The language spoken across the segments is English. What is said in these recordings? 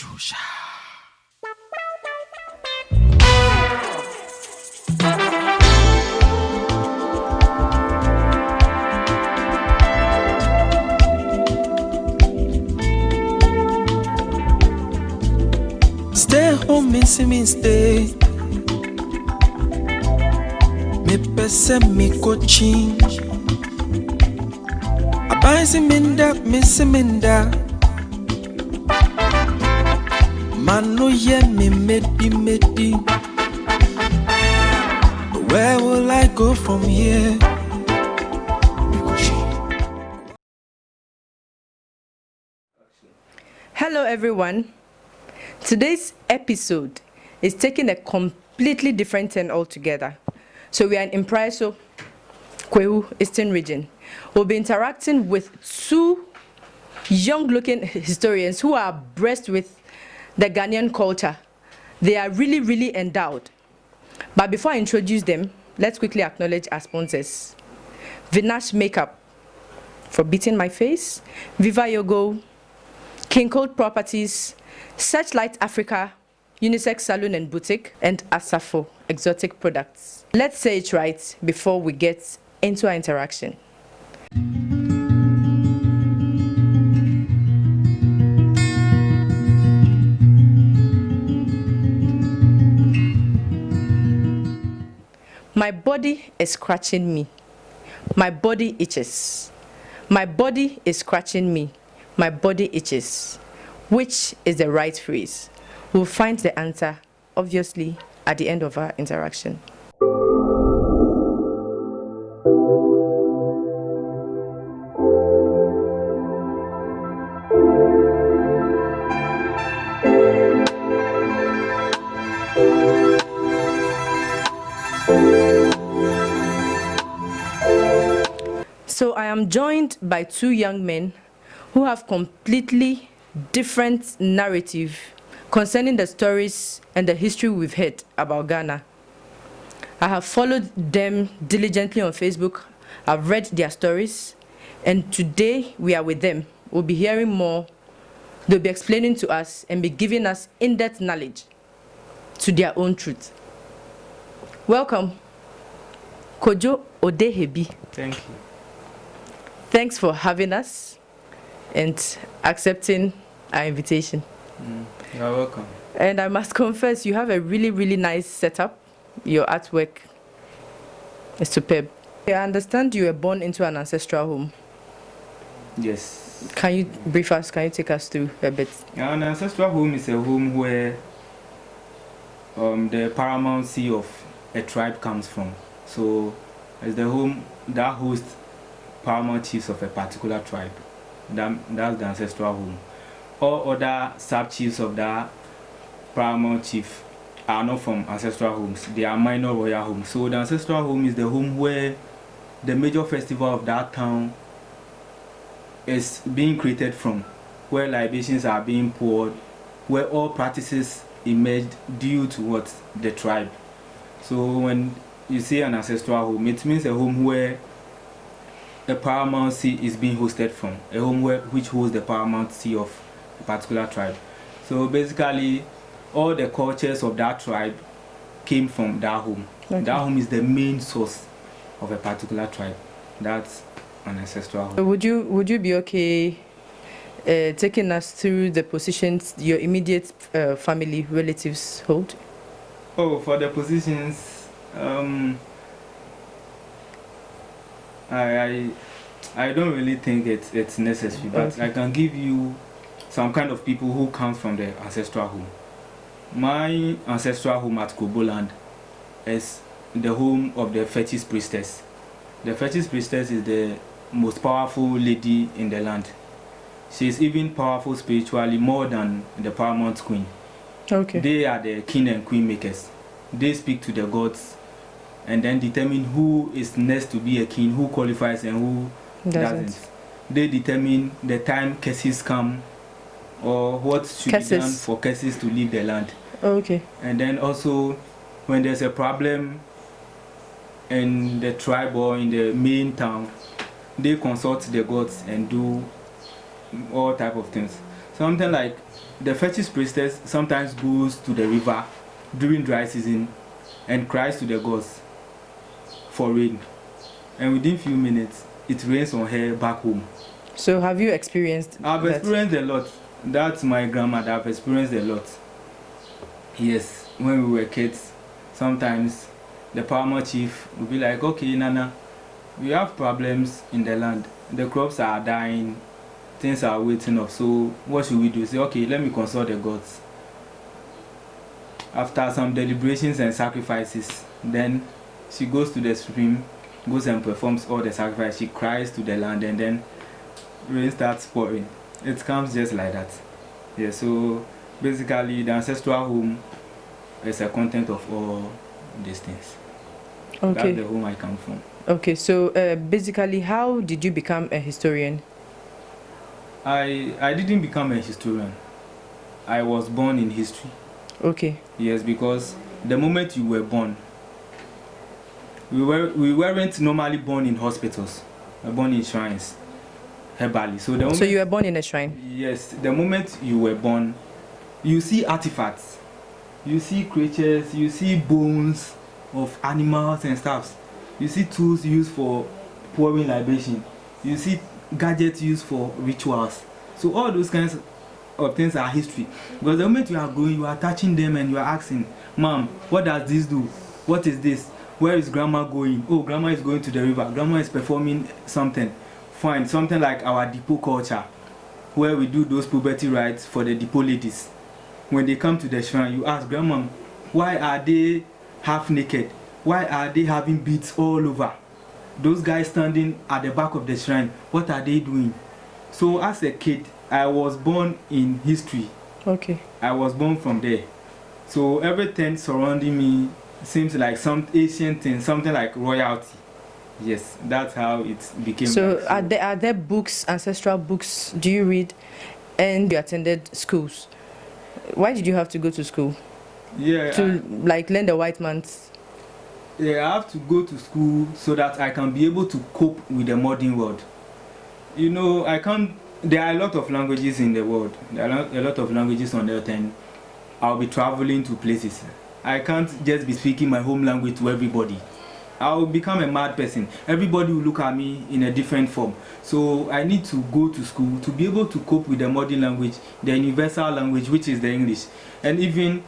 Shusha. Stay home, missing me stay. Me pese me coaching. Abaisi minda, missing minda. Manu ye me medi. Where will I go from here? Hello everyone. Today's episode is taking a completely different turn altogether. So we are in Impraiso, Kwehu, Eastern Region. We'll be interacting with two young-looking historians who are abreast with the Ghanaian culture. They are really endowed. But before I introduce them, let's quickly acknowledge our sponsors. Vinash Makeup for beating my face, Viva Yogo, King Code Properties, Searchlight Africa, Unisex Salon and Boutique, and Asafo Exotic Products. Let's say it right before we get into our interaction. My body is scratching me. My body itches. My body is scratching me. My body itches. Which is the right phrase? We'll find the answer, obviously, at the end of our interaction. So I am joined by two young men who have completely different narrative concerning the stories and the history we've heard about Ghana. I have followed them diligently on Facebook. I've read their stories, and today we are with them. We'll be hearing more. They'll be explaining to us and be giving us in-depth knowledge to their own truth. Welcome, Kojo Odehebi. Thank you. Thanks for having us and accepting our invitation. You're welcome. And I must confess, you have a really nice setup. Your artwork is superb. I understand you were born into an ancestral home. Yes. Can you brief us? Can you take us through a bit? An ancestral home is a home where the paramountcy of a tribe comes from. So it's the home that hosts paramount chiefs of a particular tribe. That's the ancestral home. All other sub-chiefs of that paramount chief are not from ancestral homes. They are minor royal homes. So the ancestral home is the home where the major festival of that town is being created from, where libations are being poured, where all practices emerged due to what? The tribe. So when you say an ancestral home, it means a home where a paramountcy is being hosted from, a home which holds the paramountcy of a particular tribe. So basically, all the cultures of that tribe came from that home. Okay. That home is the main source of a particular tribe. That's an ancestral home. Would you be okay taking us through the positions your immediate family relatives hold? Oh, for the positions, I don't really think it's necessary, but okay. I can give you some kind of people who come from the ancestral home. My ancestral home at Koboland is the home of the fetish priestess. The fetish priestess is the most powerful lady in the land. She is even powerful spiritually more than the paramount queen. Okay. They are the king and queen makers. They speak to the gods and then determine who is next to be a king, who qualifies and who doesn't. They determine the time cases come or what should be done for cases to leave the land. Okay. And then also when there's a problem in the tribe or in the main town, they consult the gods and do all type of things. Something like the fetish priestess sometimes goes to the river during dry season and cries to the gods for rain. And within few minutes, it rains on her back home. So have you experienced I've experienced a lot. That's my grandmother. I've experienced a lot. Yes, when we were kids, sometimes the paramount chief would be like, okay, Nana, we have problems in the land. The crops are dying, things are waiting up. So what should we do? Say, okay, let me consult the gods. After some deliberations and sacrifices, then she goes to the stream, goes and performs all the sacrifice. She cries to the land, and then rain starts pouring. It comes just like that. Yeah, so basically the ancestral home is a content of all these things. Okay. That's the home I come from. Okay, so basically, how did you become a historian? I didn't become a historian. I was born in history. Okay. Yes, because the moment you were born, we weren't normally born in hospitals. We were born in shrines, herbally. So you were born in a shrine? Yes, the moment you were born, you see artifacts, you see creatures, you see bones of animals and stuff. You see tools used for pouring libation. You see gadgets used for rituals. So all those kinds of things are history. Because the moment you are growing, you are touching them and you are asking, Mom, what does this do? What is this? Where is grandma going? Oh, grandma is going to the river. Grandma is performing something. Fine, something like our depot culture, where we do those puberty rites for the depot ladies. When they come to the shrine, you ask, Grandma, why are they half naked? Why are they having beads all over? Those guys standing at the back of the shrine, what are they doing? So as a kid, I was born in history. Okay. I was born from there. So everything surrounding me seems like some ancient thing, something like royalty. Yes, that's how it became. So are there books, ancestral books, do you read? And you attended schools. Why did you have to go to school? Yeah. To like learn the white man's. Yeah, I have to go to school so that I can be able to cope with the modern world. You know, there are a lot of languages in the world. There are a lot of languages on earth, and I'll be traveling to places. I can't just be speaking my home language to everybody. I'll become a mad person. Everybody will look at me in a different form. So I need to go to school to be able to cope with the modern language, the universal language, which is the English. And even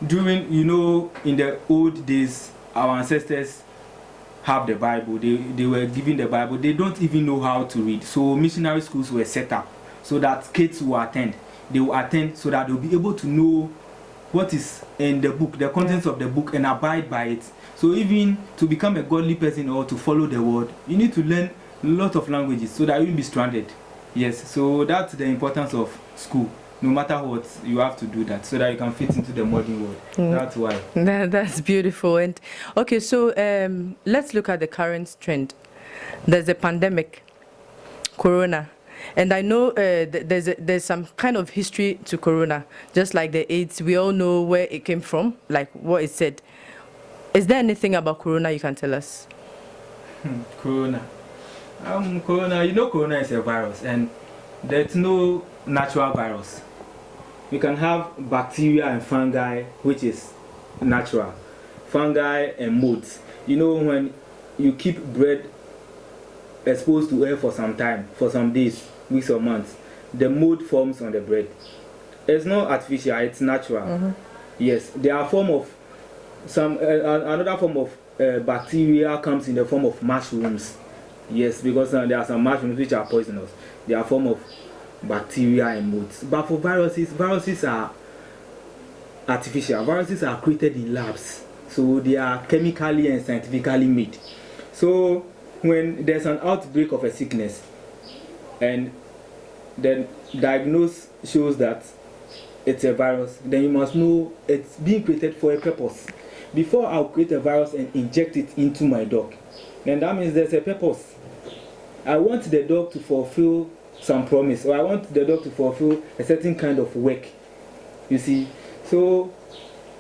during, in the old days, our ancestors have the Bible. They were given the Bible. They don't even know how to read. So missionary schools were set up so that kids will attend. They will attend so that they'll be able to know what is in the book, the contents of the book, and abide by it. So even to become a godly person or to follow the word, you need to learn a lot of languages so that you won't be stranded. Yes, so that's the importance of school. No matter what, you have to do that so that you can fit into the modern world. That's why. That's beautiful. And okay, so let's look at the current trend. There's a pandemic, Corona. And I know there's some kind of history to Corona, just like the AIDS. We all know where it came from, like what it said. Is there anything about Corona you can tell us? Corona. Corona, Corona is a virus, and there's no natural virus. You can have bacteria and fungi, which is natural. Fungi and molds. When you keep bread exposed to air for some time, for some days, weeks or months, the mold forms on the bread. It's not artificial, it's natural. Mm-hmm. Yes, there are another form of bacteria comes in the form of mushrooms. Yes, because there are some mushrooms which are poisonous. They are a form of bacteria and molds. But for viruses are artificial. Viruses are created in labs. So they are chemically and scientifically made. So when there's an outbreak of a sickness and the diagnosis shows that it's a virus, then you must know it's being created for a purpose. Before I'll create a virus and inject it into my dog, then that means there's a purpose. I want the dog to fulfill some promise, or I want the dog to fulfill a certain kind of work. You see, so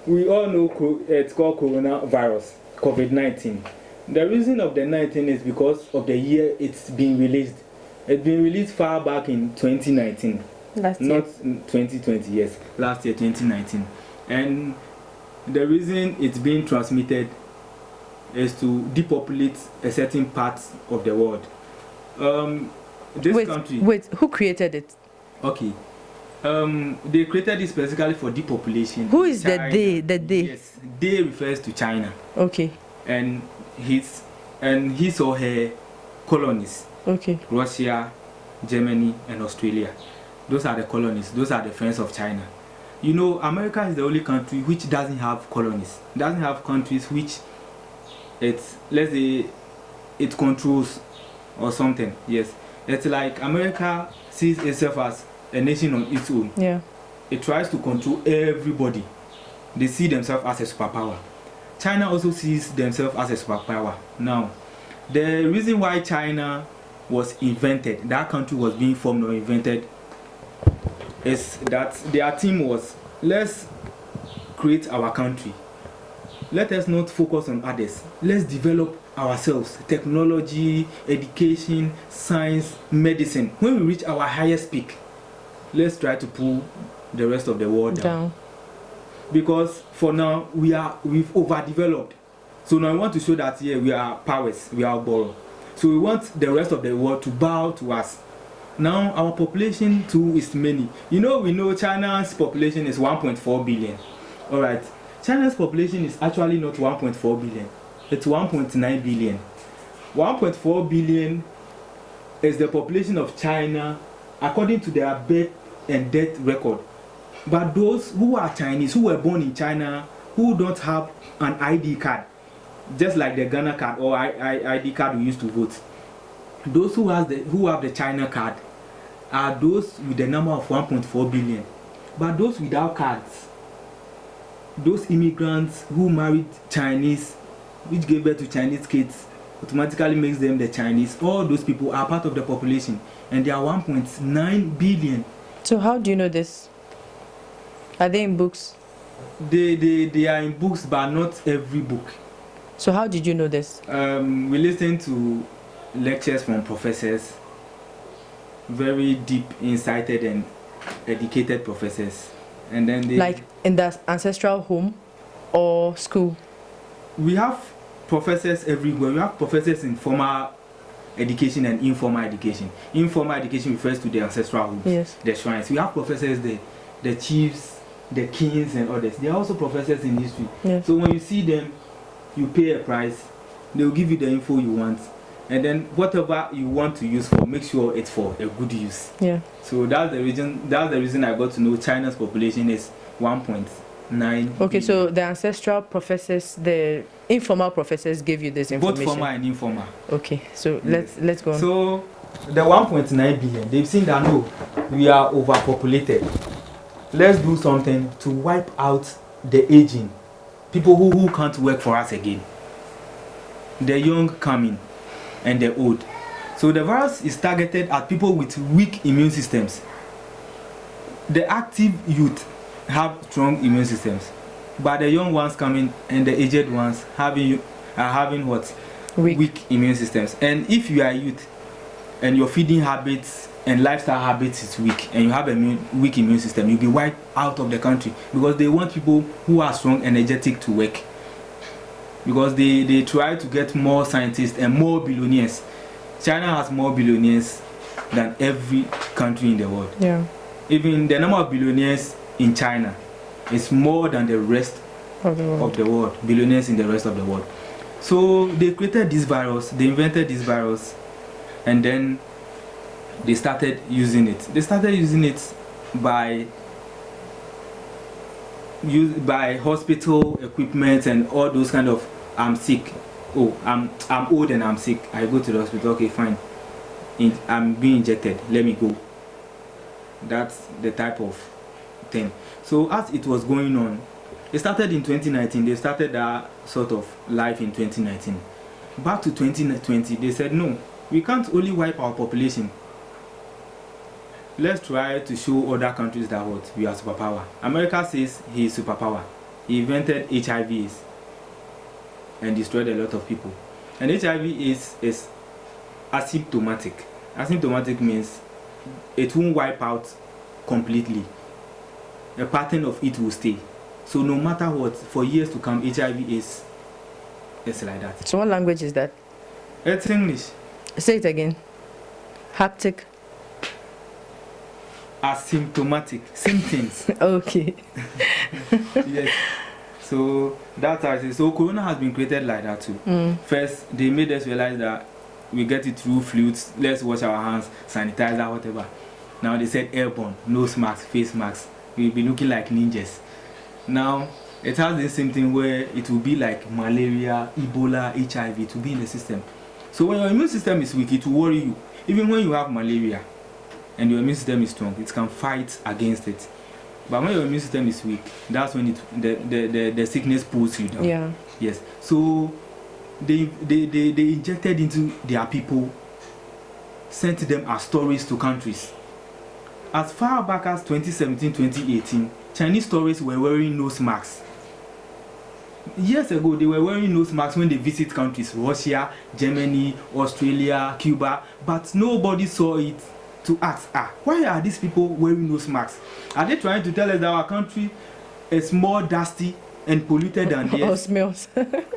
we all know it's called coronavirus, COVID-19. The reason of the 19 is because of the year it's been released. It's been released far back in 2019. Last not year. 2020. Yes, last year 2019, and the reason it's being transmitted is to depopulate a certain part of the world. This country. Wait, who created it? Okay. They created it specifically for depopulation. Who is China. the they? Yes, they refers to China. Okay. And his or her colonies. Okay. Russia, Germany, and Australia. Those are the colonies. Those are the friends of China. You know, America is the only country which doesn't have colonies. Doesn't have countries which let's say it controls or something. Yes, it's like America sees itself as a nation on its own. Yeah. It tries to control everybody. They see themselves as a superpower. China also sees themselves as a superpower. Now, the reason why China was invented, that country was being formed or invented, is that their theme was, let's create our country. Let us not focus on others. Let's develop ourselves. Technology, education, science, medicine. When we reach our highest peak, let's try to pull the rest of the world down. Because for now, we've overdeveloped. So now we want to show that we are powers, we are borrow. So we want the rest of the world to bow to us. Now our population too is many. We know China's population is 1.4 billion. Alright. China's population is actually not 1.4 billion. It's 1.9 billion. 1.4 billion is the population of China according to their birth and death record. But those who are Chinese, who were born in China, who don't have an ID card, just like the Ghana card or ID card we used to vote, those who have the China card are those with the number of 1.4 billion. But those without cards, those immigrants who married Chinese, which gave birth to Chinese kids, automatically makes them the Chinese. All those people are part of the population, and they are 1.9 billion. So how do you know this? Are they in books? They are in books, but not every book. So how did you know this? We listen to lectures from professors, very deep, incited and educated professors, and then they, like in the ancestral home or school. We have professors everywhere. We have professors in formal education and informal education. Informal education refers to the ancestral homes, yes, the shrines. We have professors there, the chiefs, the kings and others. They are also professors in history. Yes. So when you see them, you pay a price, they will give you the info you want, and then whatever you want to use for, make sure it's for a good use. Yeah. So that's the reason I got to know China's population is 1.9. Okay, so the ancestral professors, the informal professors gave you this information. Both formal and informal. Okay, so Yes. let's go on. So the 1.9 billion, they've seen that no, we are overpopulated. Let's do something to wipe out the aging, people who can't work for us again. The young coming and the old. So the virus is targeted at people with weak immune systems. The active youth have strong immune systems, but the young ones coming and the aged ones are having what? Weak immune systems. And if you are youth and your feeding habits and lifestyle habits is weak, and you have a weak immune system, you'll be wiped out of the country, because they want people who are strong, energetic to work, because they try to get more scientists and more billionaires. China has more billionaires than every country in the world. Yeah. Even the number of billionaires in China is more than the rest of the world. Billionaires in the rest of the world. So they created this virus, they invented this virus, and then they started using it. They started using it by hospital equipment and all those kind of, I'm sick. Oh, I'm old and I'm sick. I go to the hospital. Okay, fine. I'm being injected. Let me go. That's the type of thing. So as it was going on, it started in 2019. They started that sort of life in 2019. Back to 2020, they said no, we can't only wipe our population. Let's try to show other countries that what we are superpower. America says he is superpower. He invented HIV and destroyed a lot of people. And HIV is asymptomatic. Asymptomatic means it won't wipe out completely. A pattern of it will stay. So no matter what, for years to come, HIV is like that. So what language is that? It's English. Say it again. Haptic. Asymptomatic symptoms. Okay. Yes. So that's how it is. So Corona has been created like that too. First, they made us realize that we get it through flutes. Let's wash our hands, sanitizer, whatever. Now they said airborne, nose masks, face masks. We'll be looking like ninjas. Now it has the same thing where it will be like malaria, Ebola, HIV to be in the system. So when your immune system is weak, it will worry you. Even when you have malaria and your immune system is strong, it can fight against it. But when your immune system is weak, that's when the sickness pulls you down. Yeah. Yes. So they injected into their people, sent them as tourists to countries. As far back as 2017, 2018, Chinese tourists were wearing nose masks. Years ago, they were wearing nose masks when they visit countries, Russia, Germany, Australia, Cuba, but nobody saw it to ask, why are these people wearing nose masks? Are they trying to tell us that our country is more dusty and polluted than theirs? Or smells.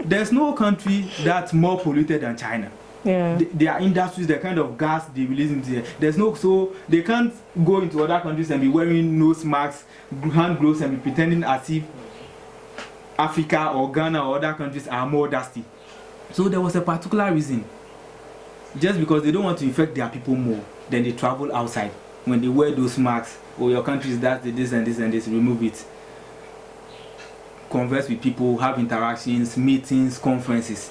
There's no country that's more polluted than China. Yeah. Their industries, the kind of gas they release into there. There's no, so they can't go into other countries and be wearing nose masks, hand gloves, and be pretending as if Africa or Ghana or other countries are more dusty. So there was a particular reason. Just because they don't want to infect their people more, then they travel outside. When they wear those masks, or your country is that, this and this and this, remove it. Converse with people, have interactions, meetings, conferences.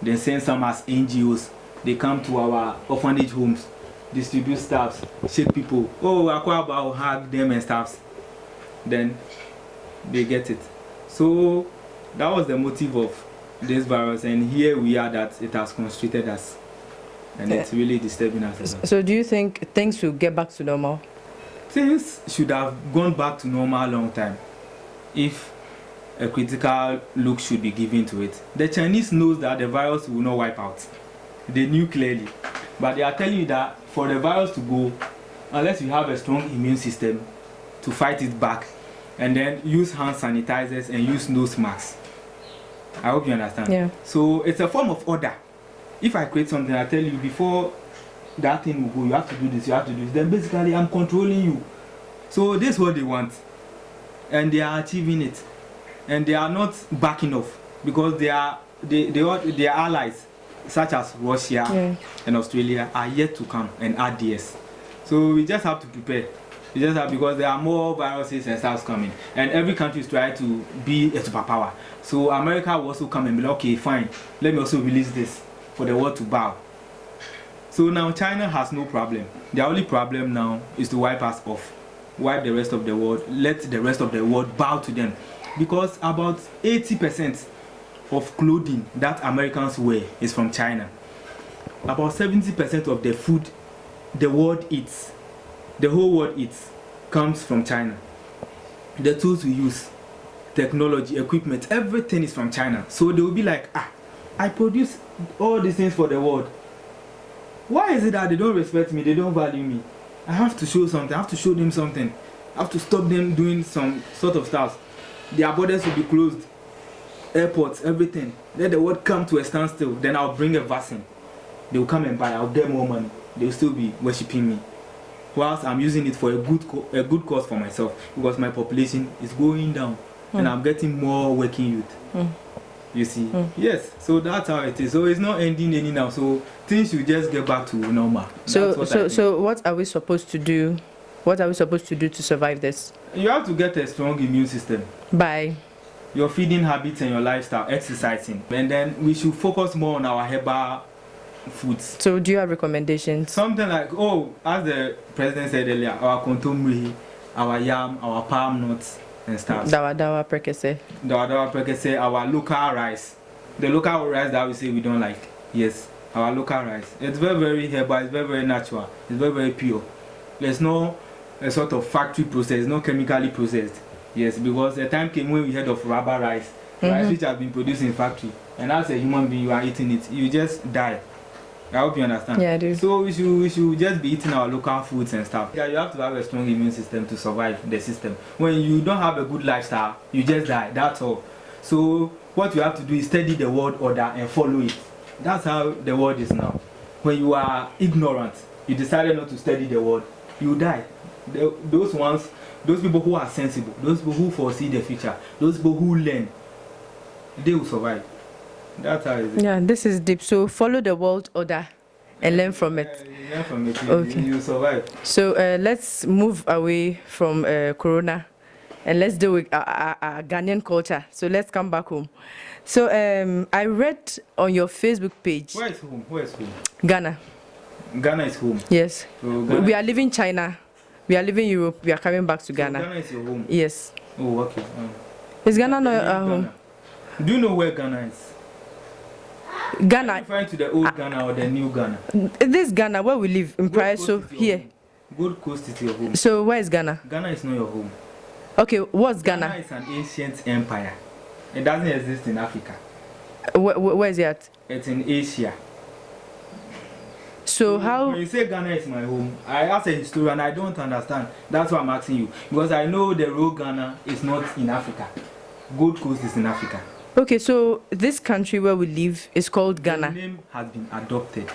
Then send some as NGOs. They come to our orphanage homes, distribute stuffs, shake people. Oh, I'll hug them and stuffs. Then they get it. So that was the motive of this virus, and here we are that it has constricted us, and it's really disturbing us. So do you think things will get back to normal? Things should have gone back to normal a long time if a critical look should be given to it. The Chinese knows that the virus will not wipe out. They knew clearly, but they are telling you that for the virus to go, unless you have a strong immune system to fight it back, and then use hand sanitizers and use nose masks. I hope you understand. Yeah. So it's a form of order. If I create something, I tell you before that thing will go, you have to do this, you have to do this. Then basically I'm controlling you. So this is what they want. And they are achieving it. And they are not backing off because their allies, such as Russia and Australia, are yet to come and add theirs. So we just have to prepare. We just have, because there are more viruses and stuff coming. And every country is trying to be a superpower. So America will also come and be like, okay, fine, let me also release this for the world to bow. So now China has no problem. The only problem now is to wipe us off. Wipe the rest of the world. Let the rest of the world bow to them. Because about 80% of clothing that Americans wear is from China. About 70% of the food the world eats, the whole world eats, comes from China. The tools we use, technology, equipment, everything is from China. So they will be like, I produce all these things for the world. Why is it that they don't respect me, they don't value me? I have to show something, I have to show them something. I have to stop them doing some sort of stuff. Their borders will be closed, airports, everything. Let the world come to a standstill. Then I'll bring a vaccine. They will come and buy. I'll get more money. They will still be worshipping me, whilst I'm using it for a good cause for myself, because my population is going down and I'm getting more working youth. You see, yes. So that's how it is. So it's not ending any now. So things should just get back to normal. So what are we supposed to do? What are we supposed to do to survive this? You have to get a strong immune system. By your feeding habits and your lifestyle, exercising. And then we should focus more on our herbal foods. So do you have recommendations? Something like, as the president said earlier, our kontomire, our yam, our palm nuts and stuff. Dawa prekese, our local rice. The local rice that we say we don't like. Yes, our local rice. It's very, very herbal, it's very, very natural, it's very, very pure. There's no a sort of factory process, no chemically processed. Yes, because the time came when we heard of rubber rice which has been produced in factory, and as a human being you are eating it, you just die. I hope you understand. Yeah, I do. So we should just be eating our local foods and stuff. Yeah, you have to have a strong immune system to survive the system. When you don't have a good lifestyle, you just die. That's all. So what you have to do is study the world order and follow it. That's how the world is now. When you are ignorant, you decided not to study the world, you die. Those people who are sensible, those people who foresee the future, those people who learn, they will survive. That's how it is. Yeah, this is deep. So follow the world order and learn from it. Learn from it. Okay. You survive. So let's move away from Corona and let's deal with our Ghanaian culture. So let's come back home. So I read on your Facebook page. Where is home? Where is home? Ghana. Ghana is home. Yes. So Ghana, we are leaving China. We are leaving Europe. We are coming back to Ghana. Ghana is your home. Yes. Oh, okay. Is Ghana not home? Do you know where Ghana is? Ghana. Are you referring to the old Ghana or the new Ghana? This Ghana where we live in Praia, so here. Gold Coast is your home. So where is Ghana? Ghana is not your home. Okay, what's Ghana? Ghana is an ancient empire. It doesn't exist in Africa. Where is it at? It's in Asia. So how? When you say Ghana is my home, I ask a historian, I don't understand. That's why I'm asking you. Because I know the real Ghana is not in Africa. Gold Coast is in Africa. Okay, so this country where we live is called Ghana. The name has been adopted.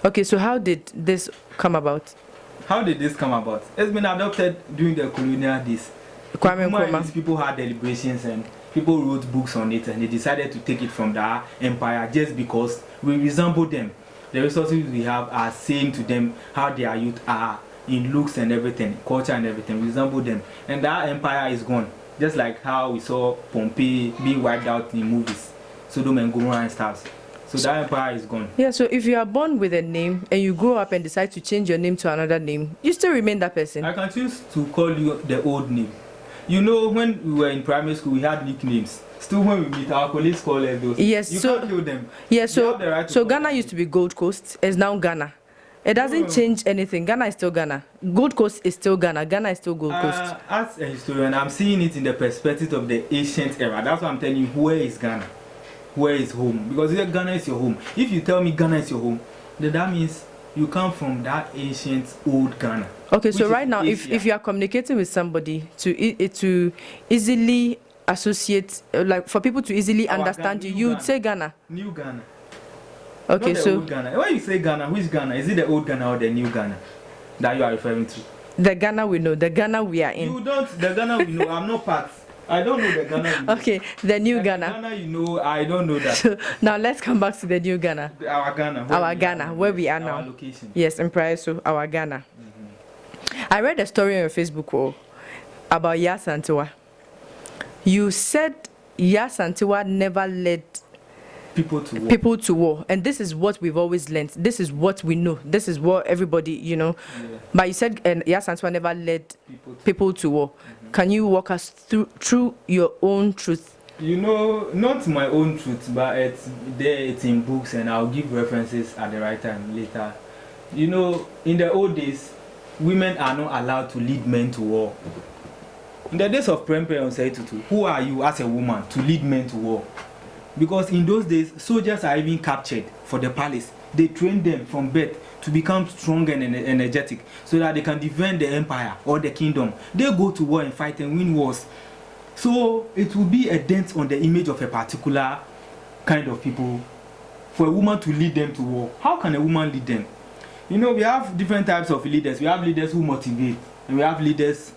Okay, so how did this come about? How did this come about? It's been adopted during the colonial days. Kwame Nkrumah, these people had deliberations and people wrote books on it, and they decided to take it from the empire just because we resemble them. The resources we have are same to them, how their youth are in looks and everything, culture and everything, we resemble them. And that empire is gone. Just like how we saw Pompeii being wiped out in movies, Sodom and Gomorrah and stuff. So that empire is gone. Yeah, so if you are born with a name and you grow up and decide to change your name to another name, you still remain that person. I can choose to call you the old name. You know, when we were in primary school, we had nicknames. Still, when we meet, our colleagues call us those. Yes, you so can't kill them. Yeah, so Right so Ghana used to be Gold Coast. It's now Ghana. It doesn't change anything. Ghana is still Ghana. Gold Coast is still Ghana. Ghana is still Gold Coast. As a historian, I'm seeing it in the perspective of the ancient era. That's why I'm telling you, where is Ghana? Where is home? Because if Ghana is your home, if you tell me Ghana is your home, then that means you come from that ancient old Ghana. Okay, so right now, if you are communicating with somebody to easily associate, like for people to easily understand you, you would say Ghana. New Ghana. Okay, not the old Ghana. When you say Ghana, which Ghana? Is it the old Ghana or the new Ghana that you are referring to? The Ghana we know, the Ghana we are in. You don't. The Ghana we know. I'm not part. I don't know the Ghana we know. Okay, the new Ghana. Ghana, you know, I don't know that. So now let's come back to the new Ghana. Our Ghana. Our Ghana, where we are now. Our location. Yes, in Praia, so our Ghana. I read a story on your Facebook about Asantewaa. You said Asantewaa never led people to war, and this is what we've always learned. This is what we know. This is what everybody, you know. Yeah. But you said Asantewaa never led people to war. Can you walk us through your own truth? You know, not my own truth, but it's in books, and I'll give references at the right time later. You know, in the old days, women are not allowed to lead men to war. In the days of Prempeh and Seitutu, who are you as a woman to lead men to war? Because in those days, soldiers are even captured for the palace. They train them from birth to become strong and energetic so that they can defend the empire or the kingdom. They go to war and fight and win wars. So it will be a dent on the image of a particular kind of people for a woman to lead them to war. How can a woman lead them? You know, we have different types of leaders. We have leaders who motivate, and we have leaders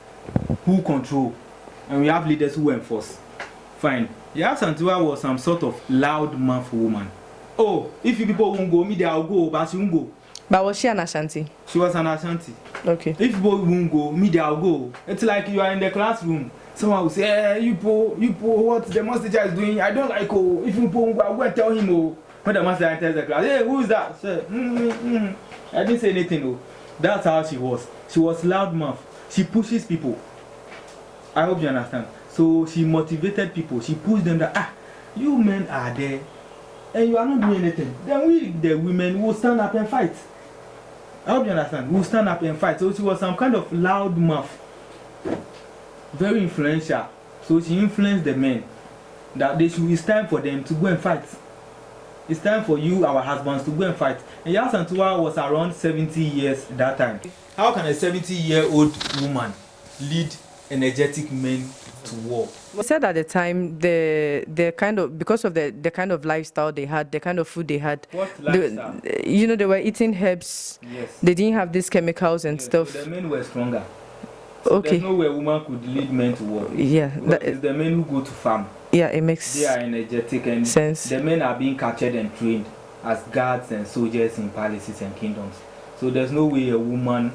who control, and we have leaders who enforce. Fine. Asantewaa was some sort of loud mouth woman. Oh, if you people won't go, me I'll go, but she won't go. But was she an Ashanti? She was an Ashanti. Okay. If people won't go, me I'll go. It's like you are in the classroom. Someone will say, hey, you po, what the master teacher is doing, I don't like oh. If you po won't go, I'll go and tell him oh. When the master enters the class, hey, who is that? Say, I didn't say anything oh. That's how she was. She was loud mouth. She pushes people. I hope you understand. So she motivated people. She pushed them that you men are there and you are not doing anything. Then we, the women, will stand up and fight. I hope you understand. We'll stand up and fight. So she was some kind of loud mouth. Very influential. So she influenced the men that it's time for them to go and fight. It's time for you, our husbands, to go and fight. And Asantewaa was around 70 years that time. How can a 70-year-old woman lead energetic men to war? We said at the time the kind of, because of the kind of lifestyle they had, the kind of food they had. What lifestyle? They were eating herbs. Yes. They didn't have these chemicals and stuff. So the men were stronger. So Okay. there's no way a woman could lead men to war. Yeah. It's the men who go to farm. Yeah, it makes They are energetic and sense. the men are being captured and trained as guards and soldiers in palaces and kingdoms. So there's no way a woman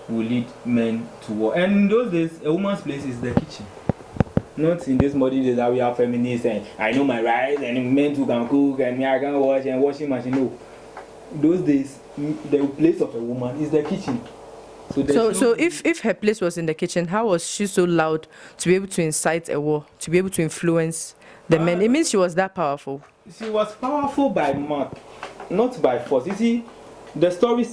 will lead men to war. And in those days, a woman's place is the kitchen. Not in this modern days that we have feminists and I know my rights and men who can cook and me I can wash and washing machine. No. Those days, the place of a woman is the kitchen. So if her place was in the kitchen, how was she so loud to be able to incite a war, to be able to influence the men? It means she was that powerful. She was powerful by mouth, not by force. You see, the story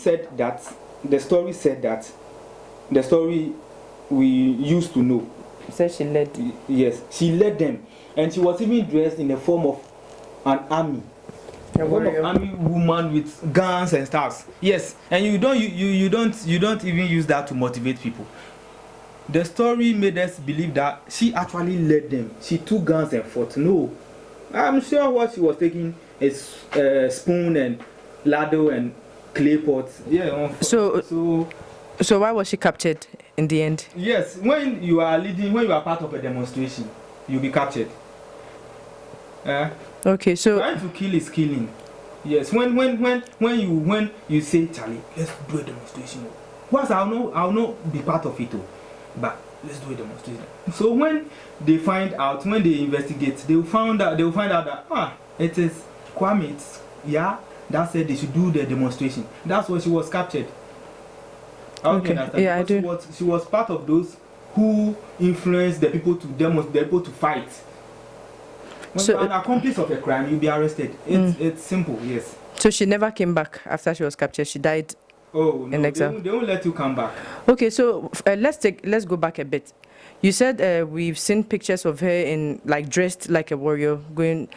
we used to know. So she led. Yes, she led them, and she was even dressed in the form of an army. A form of army woman with guns and stuff. Yes, and you don't even use that to motivate people. The story made us believe that she actually led them. She took guns and fought. No, I'm sure what she was taking is spoon and ladle and clay pots. Yeah. So why was she captured in the end? Yes, when you are part of a demonstration, you'll be captured. Okay, so trying to kill is killing. Yes, when you say, Charlie, let's do a demonstration. Once I'll not be part of it, but let's do a demonstration. So when they find out, when they investigate, they will find out that it is Kwame. That said they should do the demonstration. That's why she was captured. Okay. Yeah, I do. She was part of those who influenced the people to demonstrate, the people to fight. When you're an accomplice of a crime, you'll be arrested. It's simple, yes. So she never came back after she was captured. She died. Oh no, in exile. They won't let you come back. Okay, so let's go back a bit. You said we've seen pictures of her in dressed like a warrior going.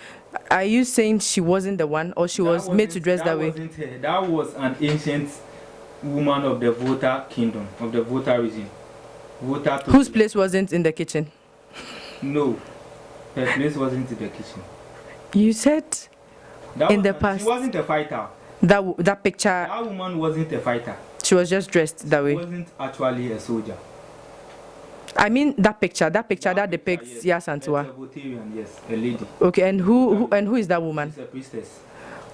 Are you saying she wasn't the one, or she was made to dress that way? Wasn't her. That was an ancient woman of the Volta kingdom, of the Volta region. Whose place wasn't in the kitchen? No, her place wasn't in the kitchen. You said in the past. She wasn't a fighter. That picture. That woman wasn't a fighter. She was just dressed that way. She wasn't actually a soldier. I mean that picture that depicts Asantewaa. A Voltarian, yes, a lady. Okay, and who is that woman? She's a priestess.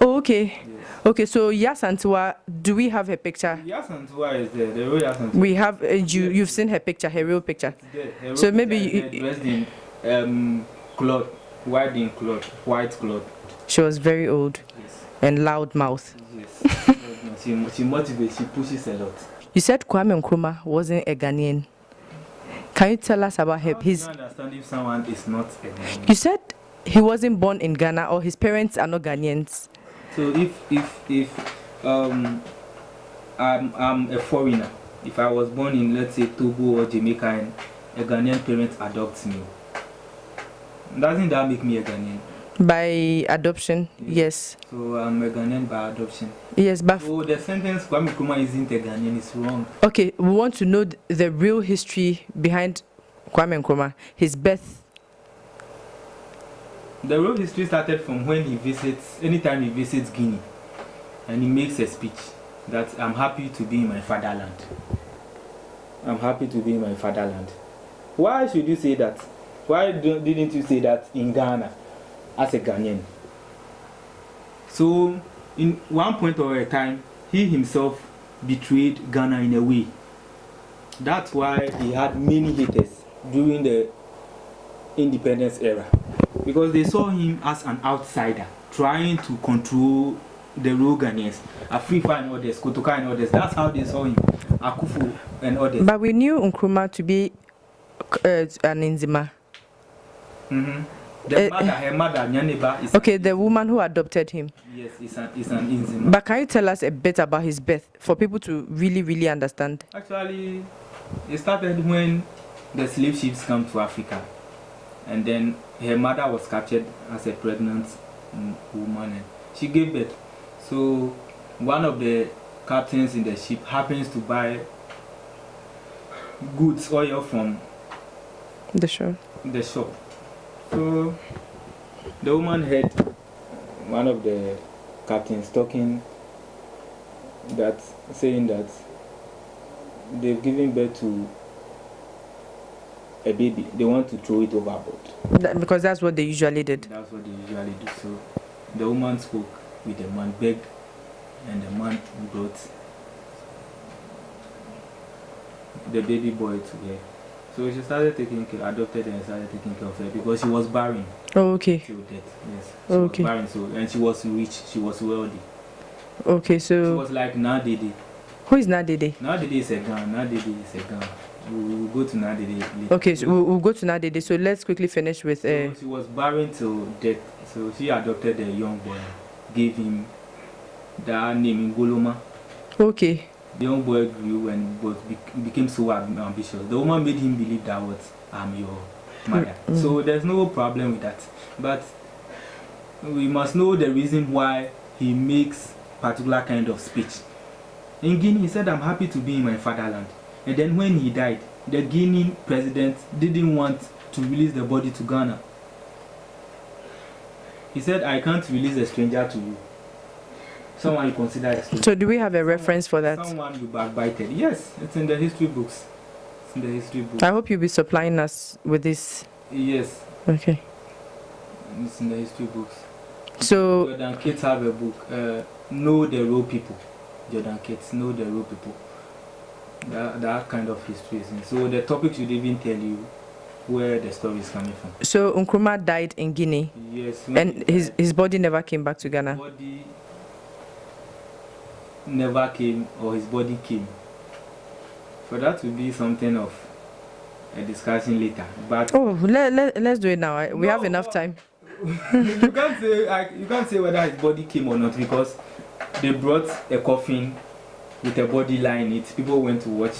Oh, okay. Yes. Okay, so Asantewaa, do we have her picture? Asantewaa is there, the real Asantewaa. We have you've seen her picture, her real picture. Her So real maybe picture dressed in cloth, white cloth. She was very old. Yes. And loud mouth. Yes. she motivates, she pushes a lot. You said Kwame Nkrumah wasn't a Ghanaian. Can you tell us about him? How do you understand if someone is not a Ghanaian? You said he wasn't born in Ghana, or his parents are not Ghanaians. So if I'm a foreigner, if I was born in, let's say, Togo or Jamaica, and a Ghanaian parent adopts me, doesn't that make me a Ghanaian? By adoption, yes. So I'm a Ghanaian by adoption. Yes, but so the sentence Kwame Nkrumah isn't a Ghanaian is wrong. Okay, we want to know the real history behind Kwame Nkrumah, his birth. The real history started from when anytime he visits Guinea, and he makes a speech that I'm happy to be in my fatherland. I'm happy to be in my fatherland. Why should you say that? Why didn't you say that in Ghana as a Ghanaian? So, in one point or a time, he himself betrayed Ghana in a way. That's why he had many haters during the independence era. Because they saw him as an outsider, trying to control the real Ghanaians, Afrifa and others, Kotoka and others. That's how they saw him, Akufo and others. But we knew Nkrumah to be an Nzima. Her mother, Nyaneba, is... Okay, the woman who adopted him. Yes, is an Nzima. But can you tell us a bit about his birth, for people to really, really understand? Actually, it started when the slave ships come to Africa. And then her mother was captured as a pregnant woman. she gave birth. So one of the captains in the ship happens to buy goods, oil from The shore. the shop. So the woman heard one of the captains talking that, saying that they've given birth to a baby. They want to throw it overboard. Because that's what they usually did. That's what they usually do. So the woman spoke with the man, begged, and the man brought the baby boy to her. So she started taking care, adopted her and started taking care of her because she was barren Oh, okay. till death. Yes. She Okay. was barren, so, and she was rich, she was wealthy. Okay, She so was like Nadede. who is Nadede? Nadede is a gun. Nadede is a gun. We'll go to Nadede later. Okay, so we'll go to Nadede. So let's quickly finish with. So she was barren till death. So she adopted a young boy, gave him that name Ngoloma. Okay. The young boy grew and became so ambitious. The woman made him believe that what I'm your mother. So there's no problem with that. But we must know the reason why he makes particular kind of speech. In Guinea, he said, "I'm happy to be in my fatherland." And then when he died, the Guinean president didn't want to release the body to Ghana. He said, "I can't release a stranger to you. Someone you consider a stranger." So do we have a reference for that? Someone you backbited. Yes, it's in the history books. It's in the history books. I hope you'll be supplying us with this. Yes, Okay. it's in the history books. So Jordan Kids have a book, Know the Real People. Jordan Kids, Know the Real People. That kind of history is in. So the topic should even tell you where the story is coming from. so Nkrumah died in Guinea, Yes, and his body never came back to Ghana. body never came, or his body came. For that to be something of a discussion later. But Oh, let's do it now. We have No, enough time. you can't say whether his body came or not, because they brought a coffin with a body lying in it. People went to watch,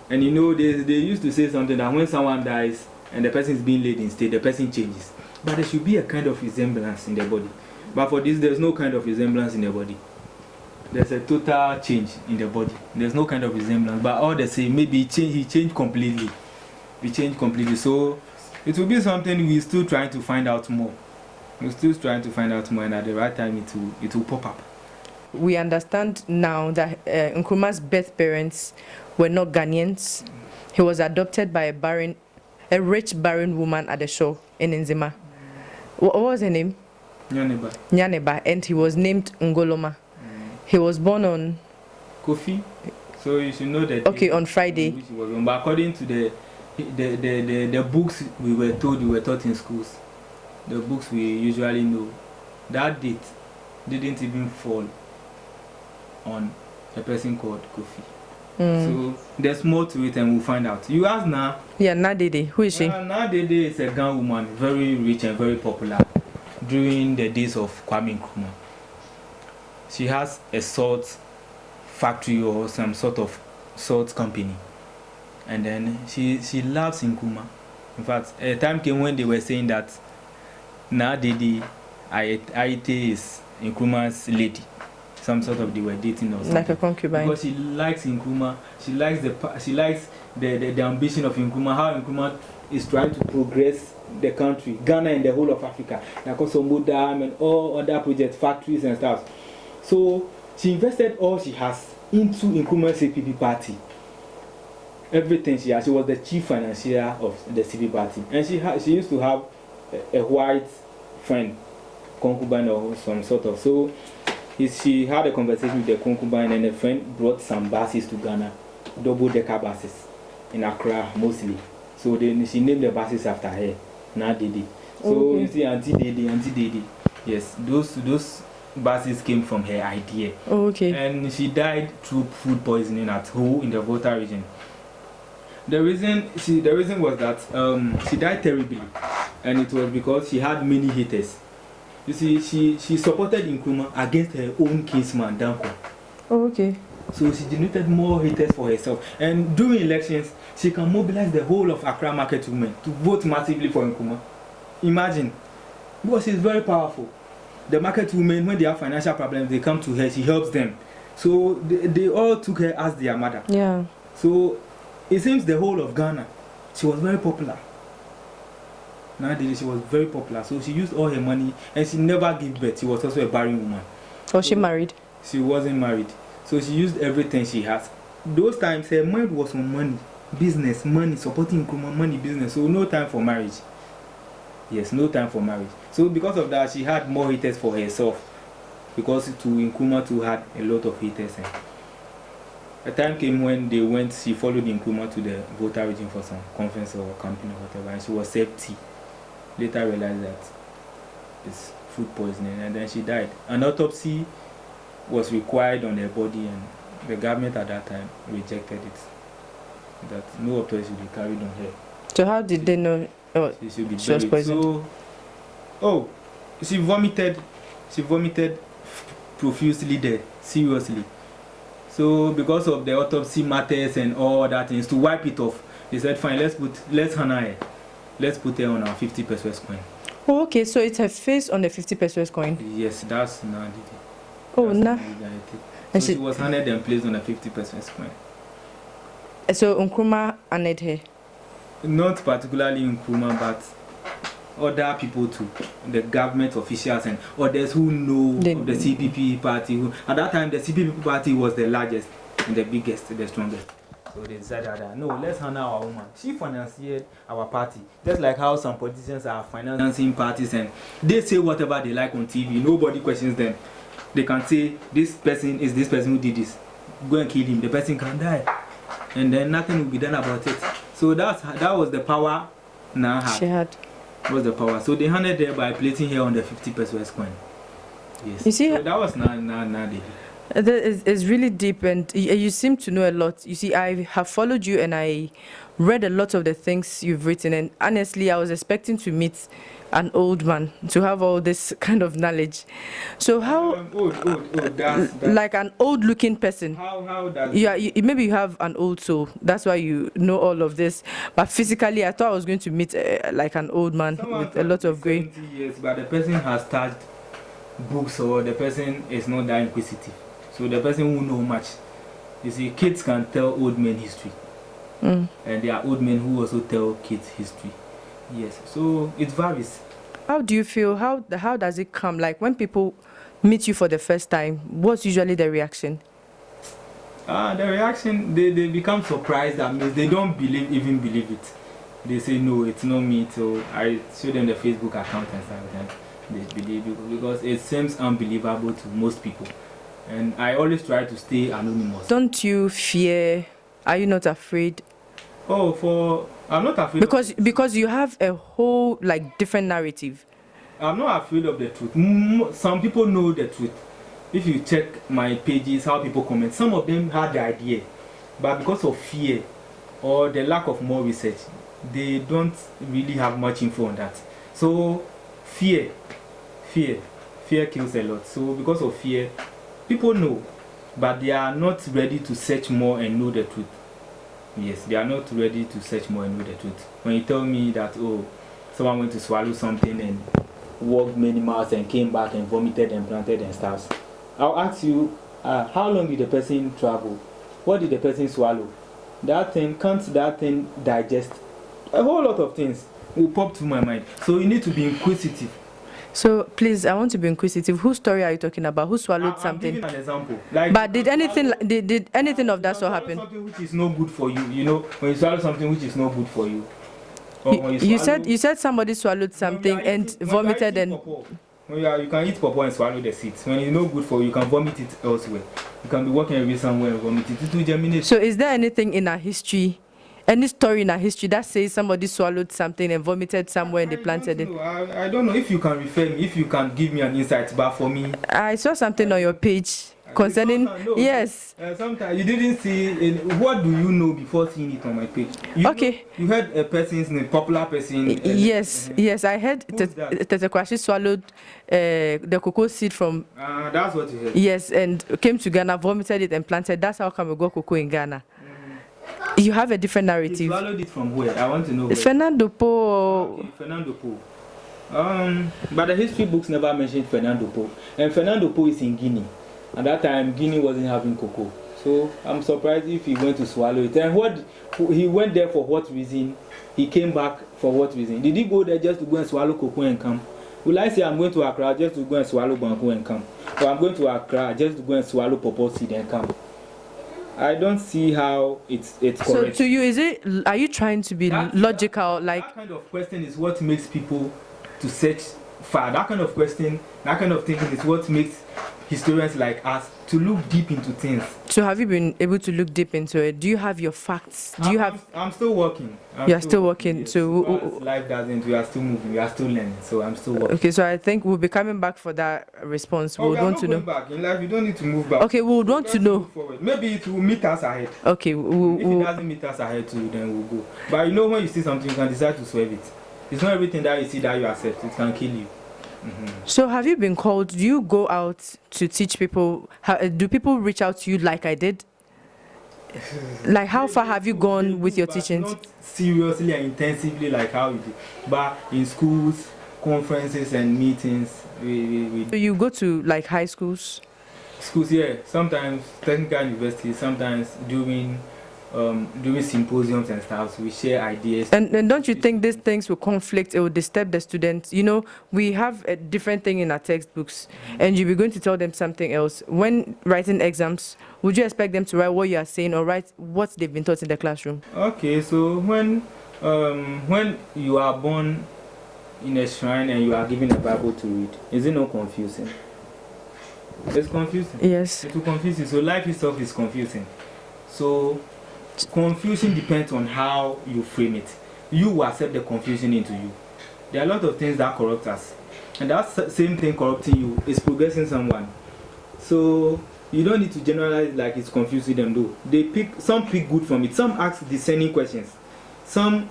and you know they used to say something that when someone dies and the person is being laid instead, the person changes. But there should be a kind of resemblance in the body. But for this, there's no kind of resemblance in the body. There's a total change in the body. There's no kind of resemblance. But all the same, maybe he changed completely. He changed completely. So it will be something we're still trying to find out more. We're still trying to find out more, and at the right time it will pop up. We understand now that Nkrumah's birth parents were not Ghanaians. He was adopted by a rich barren woman at the shore in Nzima. What was her name? Nyaneba. Nyaneba, and he was named Ngoloma. He was born on Kofi. So you should know that. Okay, on Friday. Which he was on. But according to the books we were taught in schools, the books we usually know, that date didn't even fall on a person called Kofi. So there's more to it, and we'll find out. You ask now. Yeah, Nadede. Who is she? Nadede is a Ghanaian woman, very rich and very popular during the days of Kwame Nkrumah. She has a salt factory or some sort of salt company, and then she loves Nkrumah. In fact, a time came when they were saying that Nadede Aite is Nkrumah's lady. Some sort of, they were dating or something. Like a concubine. Because she likes Nkrumah. She likes the ambition of Nkrumah. How Nkrumah is trying to progress the country, Ghana and the whole of Africa. Like also Dam and all other projects, factories and stuff. So she invested all she has into Nkrumah's CPP party. Everything she has. She was the chief financier of the CPP party, and she used to have a white friend, concubine or some sort of. So she had a conversation with the concubine, and a friend brought some buses to Ghana, double-decker buses in Accra mostly. So then she named the buses after her, Nadede. So okay. You see, Auntie Dede. Yes, those buses came from her idea. Oh, okay. And she died through food poisoning at Ho in the Volta region. The reason was that she died terribly, and it was because she had many haters. You see, she supported Nkrumah against her own kinsman, Danko. Oh, okay. So she generated more haters for herself. And during elections, she can mobilize the whole of Accra market women to vote massively for Nkrumah. Imagine. Because she's very powerful. the market women, when they have financial problems, they come to her, she helps them. So they all took her as their mother. Yeah. So it seems the whole of Ghana, she was very popular. Nowadays, she was very popular. So she used all her money, and she never gave birth. She was also a barren woman. Was she married? She wasn't married. So she used everything she has. Those times, her mind was on money, business, money, supporting Nkrumah, money, business. So no time for marriage. Yes, no time for marriage. So because of that, she had more haters for herself. Because to Nkrumah too had a lot of haters. And a time came when they went, she followed Nkrumah to the Volta region for some conference or campaign or whatever, and she was served tea. Later realized that it's food poisoning, and then she died. An autopsy was required on her body, and the government at that time rejected it. That no autopsy should be carried on her. So how did they know? Oh, she was poisoned. So, she vomited. She vomited profusely there, seriously. So because of the autopsy matters and all that things, to wipe it off, they said, fine, let's hana her. Let's put her on our 50 pesos coin. Oh, okay, so it's her face on the 50 pesos coin. Yes, that's Nadi. Oh, nah. So she was handed and placed on a 50 pesos coin. So Nkrumah honored her? Not particularly Nkrumah, but other people too, the government officials and others who know of the CPP party. At that time, the CPP party was the largest and the biggest, the strongest. So they decided that no, let's honor our woman. She financed our party, just like how some politicians are financing parties and they say whatever they like on TV. Nobody questions them. They can say this person is this person who did this. Go and kill him. The person can die, and then nothing will be done about it. So that was the power Nah had. She had. Was the power. So they handed her by placing her on the 50 pesos coin. Yes. You see, so that was not that is really deep, and you seem to know a lot. You see, I have followed you and I read a lot of the things you've written, and honestly, I was expecting to meet an old man to have all this kind of knowledge. So how that's like an old looking person, how does maybe you have an old soul, that's why you know all of this, but physically I thought I was going to meet like an old man with a lot of gray. 70 years, but the person has touched books, or the person is not that inquisitive, so the person who know much. You see, kids can tell old men history, and there are old men who also tell kids history. Yes, so it varies. How do you feel? How does it come? Like when people meet you for the first time, what's usually the reaction? The reaction, they become surprised. That means they don't even believe it. They say, no, it's not me. So I show them the Facebook account and stuff, and they believe it because it seems unbelievable to most people. And I always try to stay anonymous. Don't you fear? Are you not afraid? I'm not afraid. Because you have a whole like different narrative. I'm not afraid of the truth. Some people know the truth. If you check my pages, how people comment, some of them had the idea, but because of fear or the lack of more research, they don't really have much info on that. So fear kills a lot. So because of fear, people know, but they are not ready to search more and know the truth. Yes, they are not ready to search more and know the truth. When you tell me that, oh, someone went to swallow something and walked many miles and came back and vomited and planted and stuff, I'll ask you, how long did the person travel? What did the person swallow? Can't that thing digest? A whole lot of things will pop to my mind. So you need to be inquisitive. So please, I want to be inquisitive. Whose story are you talking about? Who swallowed something? I'm giving an example. But did anything of that sort happen? Something which is not good for you. You know, when you swallow something which is not good for you. You said somebody swallowed something and vomited and. You can eat pawpaw and swallow the seeds. When it's not good for you, you can vomit it elsewhere. You can be walking away somewhere and vomit it. It will germinate. So is there anything in our history? Any story in our history that says somebody swallowed something and vomited somewhere and they planted it? I don't know if you can refer me, if you can give me an insight, but for me... I saw something on your page concerning... Yes. Sometimes you didn't see... What do you know before seeing it on my page? You heard a person's name, popular person... Yes, I heard Tetekwashi swallowed the cocoa seed from... That's what you heard. Yes, and came to Ghana, vomited it and planted. That's how come we got cocoa in Ghana. You have a different narrative. You swallowed it from where? I want to know. Fernando Po. Okay, Fernando Po. But the history books never mentioned Fernando Po. And Fernando Po is in Guinea. At that time, Guinea wasn't having cocoa. So I'm surprised if he went to swallow it. And he went there for what reason? He came back for what reason? Did he go there just to go and swallow cocoa and come? Will I say I'm going to Accra just to go and swallow banku and come? Or I'm going to Accra just to go and swallow pawpaw seed and come? I don't see how it's correct. So to you, are you trying to be logical? That kind of question is what makes people to search far. That kind of question, that kind of thinking is what makes historians like us to look deep into things. So have you been able to look deep into it? Do you have your facts? I'm still working. You're still working. Yes, so life doesn't. We are still moving. We are still learning. So I'm still working. Okay, so I think we'll be coming back for that response. We would want to know. Back. In life, you don't need to move back. Okay, we would want to know. Maybe it will meet us ahead. Okay, if it doesn't meet us ahead too, then we'll go. But you know, when you see something, you can decide to swerve it. It's not everything that you see that you accept. It can kill you. So have you been called? Do you go out to teach people? Do people reach out to you like I did? Like how far have you gone with your teachings? Not seriously and intensively like how you did, but in schools, conferences and meetings. So you go to like high schools? Schools, yeah. Sometimes technical universities. Sometimes during symposiums and stuff, so we share ideas. And don't you think these things will conflict? It will disturb the students. You know, we have a different thing in our textbooks, and you'll be going to tell them something else. When writing exams, would you expect them to write what you are saying or write what they've been taught in the classroom? Okay, so when you are born in a shrine and you are given a Bible to read, is it not confusing? It's confusing. Yes. It will confuse you. So life itself is confusing. So confusion depends on how you frame it. You will accept the confusion into you. There are a lot of things that corrupt us, and that same thing corrupting you is progressing someone. So you don't need to generalize like it's confusing them though. Some pick good from it. Some ask discerning questions. Some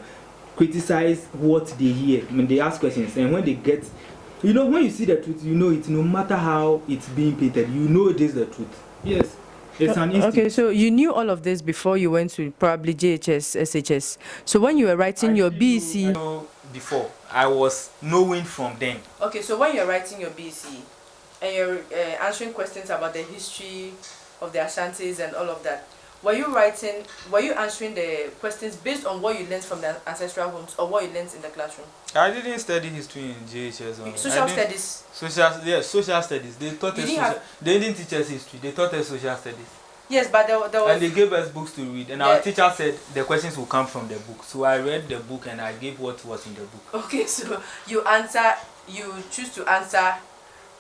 criticize what they hear when they ask questions, and when they get, you know, when you see the truth, you know it. No matter how it's being painted, you know it is the truth. Yes. It's an instinct. Okay, so you knew all of this before you went to probably JHS, SHS. So when you were writing your BC... Before, I was knowing from then. Okay, so when you're writing your BC and you're answering questions about the history of the Ashantis and all of that, were you answering the questions based on what you learned from the ancestral homes or what you learned in the classroom? I didn't study history in JHS. Social studies? Social studies. They taught us they didn't teach us history, they taught us social studies. Yes, but there was... And they gave us books to read, and our teacher said the questions will come from the book. So I read the book and I gave what was in the book. Okay, so you choose to answer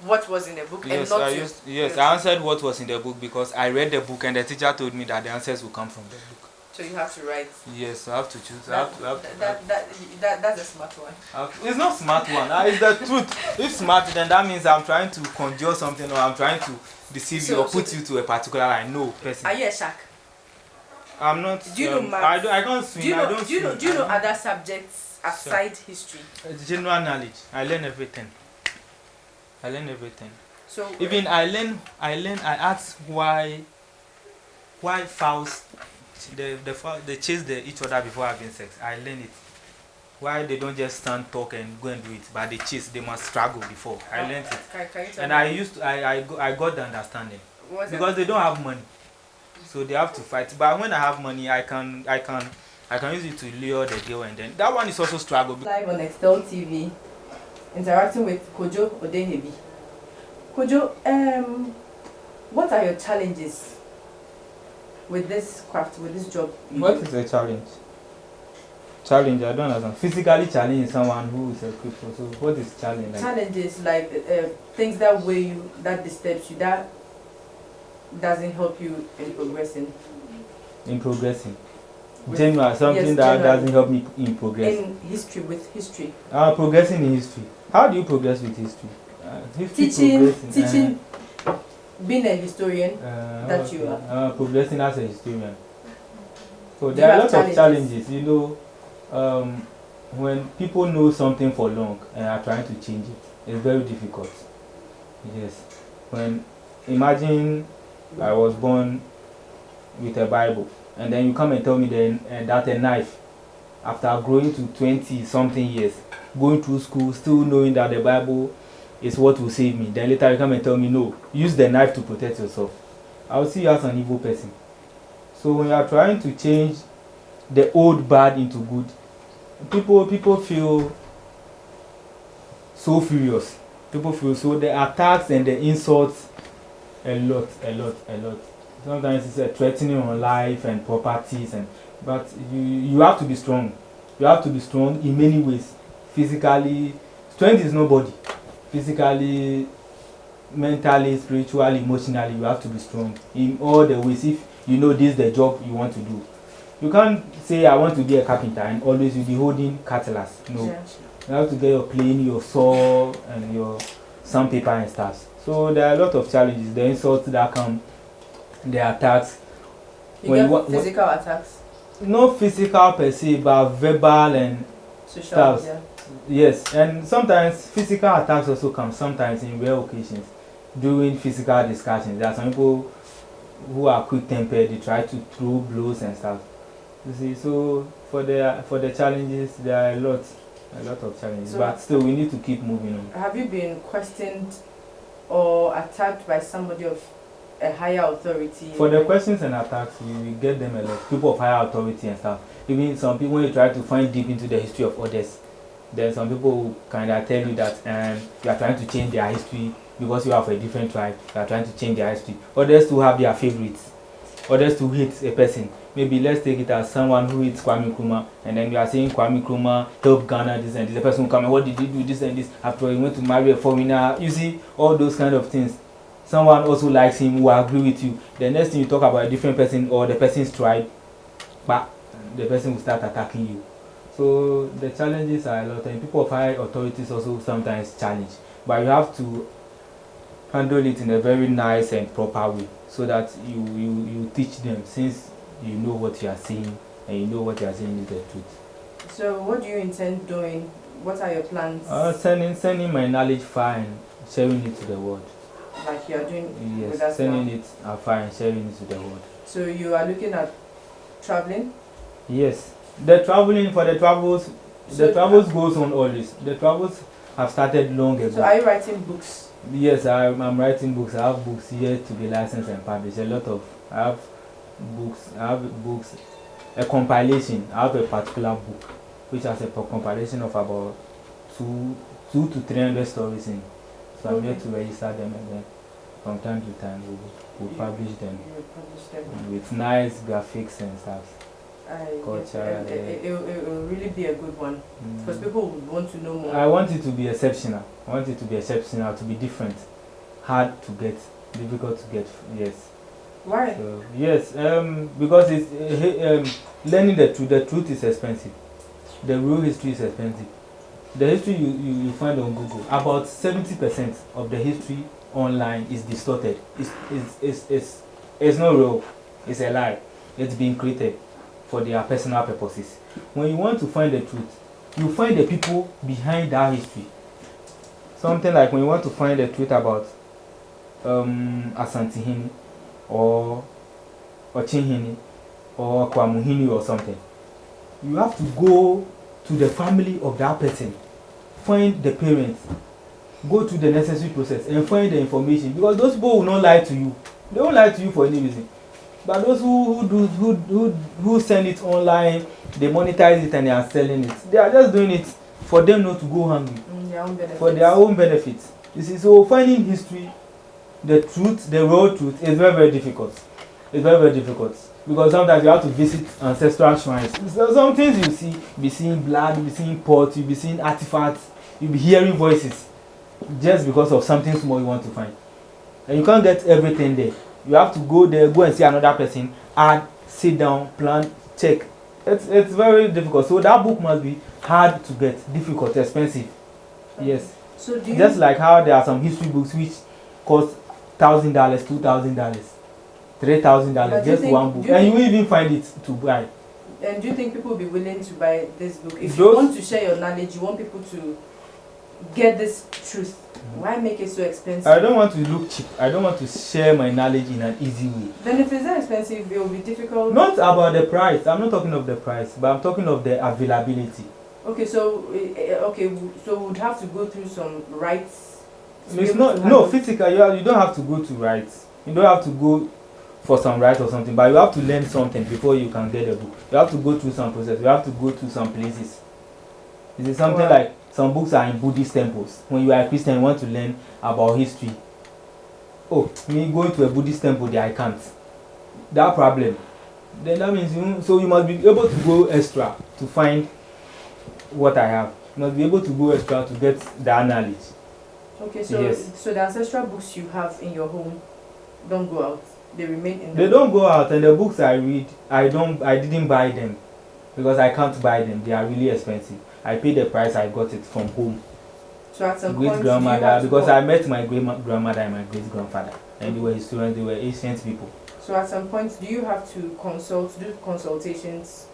what was in the book. Yes, and I answered what was in the book because I read the book and the teacher told me that the answers will come from the book. So you have to write. Yes, I have to choose. That's a smart one. It's not smart one. It's the truth. If smart, then that means I'm trying to conjure something or I'm trying to deceive you or put you to a particular line. No person. Are you a shark? I'm not. Do you know maths? I can't swim. Do you know other subjects aside history? General knowledge. I learn everything. So even I ask why fowls they chase each other before having sex. I learn it. Why they don't just stand, talk and go and do it, but they chase, they must struggle before. I learned it. And I got the understanding. Because they don't have money. So they have to fight. But when I have money, I can use it to lure the girl, and then that one is also struggle. Live on Xtel TV, interacting with Kojo-Odehebi. Kojo, what are your challenges with this craft, with this job? What is a challenge? Challenge, I don't understand. Physically challenging someone who is a cripple. So what is challenge? Like? Challenges like things that weigh you, that disturbs you, that doesn't help you in progressing. In progressing? General, something that doesn't help me in progressing. In history, with history. Progressing in history. How do you progress with history? Teaching, being a historian that you are. Progressing as a historian. So there are lots of challenges, you know. When people know something for long and are trying to change it, it's very difficult. Yes. Imagine I was born with a Bible, and then you come and tell me that a knife after growing to 20 something years, going through school, still knowing that the Bible is what will save me. Then later you come and tell me, no, use the knife to protect yourself. I will see you as an evil person. So when you are trying to change the old bad into good, people feel so furious. People feel so, the attacks and the insults, a lot. Sometimes it's a threatening on life and properties, but you have to be strong. You have to be strong in many ways. Physically, strength is nobody. Physically, mentally, spiritually, emotionally, you have to be strong in all the ways. If you know this is the job you want to do, you can't say I want to be a carpenter and always you'll be holding cutlass. No, you have to get your plane, your saw, and your sandpaper and stuff. So there are a lot of challenges. The insults that come, the attacks. Get physical attacks? Not physical per se, but verbal and social media. Yes, and sometimes physical attacks also come. Sometimes in rare occasions, during physical discussions, there are some people who are quick-tempered. They try to throw blows and stuff. You see, so for the challenges, there are a lot of challenges. So, but still, we need to keep moving on. Have you been questioned or attacked by somebody of a higher authority? For the questions and attacks, we get them a lot. People of higher authority and stuff. Even some people, when you try to find deep into the history of others, then some people who kind of tell you that you are trying to change their history because you have a different tribe. You are trying to change their history. Others to have their favorites. Others to hate a person. Maybe let's take it as someone who hates Kwame Nkrumah, and then you are saying Kwame Nkrumah helped Ghana, this and this. The person will come and what did he do, this and this, after he went to marry a foreigner. You see, all those kind of things. Someone also likes him who agree with you. The next thing you talk about a different person or the person's tribe, but the person will start attacking you. So the challenges are a lot, and people of high authorities also sometimes challenge. But you have to handle it in a very nice and proper way, so that you teach them, since you know what you are saying and you know what you are saying is the truth. So what do you intend doing? What are your plans? Sending my knowledge far and sharing it to the world. Like you are doing? Yes, with us sending now? it far and sharing it to the world. So you are looking at traveling? Yes, the travels goes on always. The travels have started long ago. So are you writing books? Yes, I'm writing books. I have books here to be licensed and published. I have books, a compilation. I have a particular book which has a compilation of about 200 to 300 stories in. So I'm here to register them, and then from time to time we'll publish them. With nice graphics and stuff. It will really be a good one, because people would want to know more. I want it to be exceptional. To be different, hard to get, difficult to get. Yes. Why? So, yes, because it's learning the truth. The truth is expensive. The real history is expensive. The history you find on Google, about 70% of the history online is distorted. It's not real. It's a lie. It's being created for their personal purposes. When you want to find the truth, you find the people behind that history. Something like when you want to find the truth about Asantewaa or Chinhini or Kwame or something, you have to go to the family of that person, find the parents, go through the necessary process and find the information, because those people will not lie to you. They won't lie to you for any reason. But those who send it online, they monetize it and they are selling it. They are just doing it for them not to go hungry, for their own benefits. You see, so finding history, the truth, the raw truth, is very, very difficult. It's very, very difficult, because sometimes you have to visit ancestral shrines. So some things you see, be seeing blood, you be seeing pots, you be seeing artifacts, you be hearing voices, just because of something small you want to find. And you can't get everything there. You have to go there, go and see another person, add, sit down, plan, check. It's very difficult. So that book must be hard to get, difficult, expensive. Yes. So do you just like how there are some history books which cost $1,000, $2,000, $3,000, just one book, and you even find it to buy. And do you think people will be willing to buy this book? If you want to share your knowledge, you want people to get this truth? Why make it so expensive? I don't want to look cheap. I don't want to share my knowledge in an easy way. Then if it's that expensive, it will be difficult. Not about the price. I'm not talking of the price, but I'm talking of the availability. Okay, so so we would have to go through some rights. It's not physical. You don't have to go to rights. You don't have to go for some rights or something, but you have to learn something before you can get a book. You have to go through some process. You have to go to some places. Is it something like some books are in Buddhist temples? When you are a Christian, you want to learn about history. Oh, me going to a Buddhist temple there, I can't. That problem. Then that means you must be able to go extra to find what I have. You must be able to go extra to get that knowledge. Okay, so the ancestral books you have in your home don't go out. They remain in. They don't go out, and the books I read, I didn't buy them because I can't buy them. They are really expensive. I paid the price. I got it from home. So at some great grandmother, because I met my great grandmother and my great grandfather, and they were historians. They were ancient people. So at some point, do you have to do consultations?